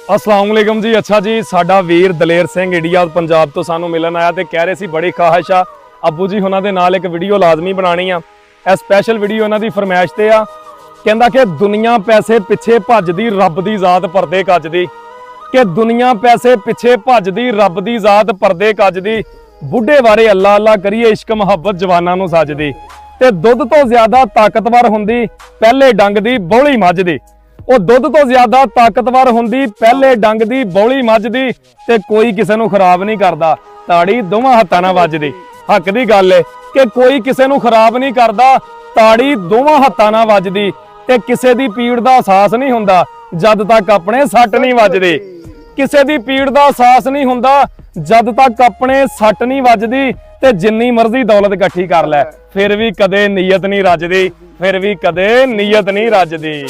अस्सलाम वालेकुम जी। अच्छा जी, साडा वीर दलेर सिंह इंडिया पंजाब तो सानू मिलन आया तो कह रहे सी बड़ी ख्वाहिश आ अब्बू जी हुणां दे नाल एक वीडियो लाजमी बनानी आ। ਇਹ स्पैशल वीडियो इन्हां दी फरमाइश ते आ। कहंदा कि दुनिया पैसे पिछे भजदी रब दी जात परदे कजदी, कि दुनिया पैसे पिछे भजदी रब दी जात परदे कजदी, बुढ़े बारे अल्लाह अल्लाह करिए इश्क मुहब्बत जवानां नूं सजदी, ते दुध तो ज्यादा ताकतवर हुंदी पहले डंग दी बौली मझ दी। ਉਹ ਦੁੱਧ ਤੋਂ ਜ਼ਿਆਦਾ ਤਾਕਤਵਰ ਹੁੰਦੀ ਪਹਿਲੇ ਡੰਗ ਦੀ ਬੌਲੀ ਮੱਝ ਦੀ, ਤੇ ਕੋਈ ਕਿਸੇ ਨੂੰ ਖਰਾਬ ਨਹੀਂ ਕਰਦਾ, ਤਾੜੀ ਦੋਵਾਂ ਹੱਥਾਂ ਨਾਲ ਵੱਜਦੀ। ਹੱਕ ਦੀ ਗੱਲ ਏ ਕਿ ਕੋਈ ਕਿਸੇ ਨੂੰ ਖਰਾਬ ਨਹੀਂ ਕਰਦਾ, ਤਾੜੀ ਦੋਵਾਂ ਹੱਥਾਂ ਨਾਲ ਵੱਜਦੀ, ਤੇ ਕਿਸੇ ਦੀ ਪੀੜ ਦਾ ਅਹਿਸਾਸ ਨਹੀਂ ਹੁੰਦਾ ਜਦ ਤੱਕ ਆਪਣੇ ਸੱਟ ਨਹੀਂ ਵੱਜਦੀ। ਕਿਸੇ ਦੀ ਪੀੜ ਦਾ ਅਹਿਸਾਸ ਨਹੀਂ ਹੁੰਦਾ ਜਦ ਤੱਕ ਆਪਣੇ ਸੱਟ ਨਹੀਂ ਵੱਜਦੀ, ਤੇ ਜਿੰਨੀ ਮਰਜ਼ੀ ਦੌਲਤ ਇਕੱਠੀ ਕਰ ਲੈ ਫਿਰ ਵੀ ਕਦੇ ਨੀਅਤ ਨਹੀਂ ਰੱਜਦੀ, ਫਿਰ ਵੀ ਕਦੇ ਨੀਅਤ ਨਹੀਂ ਰੱਜਦੀ।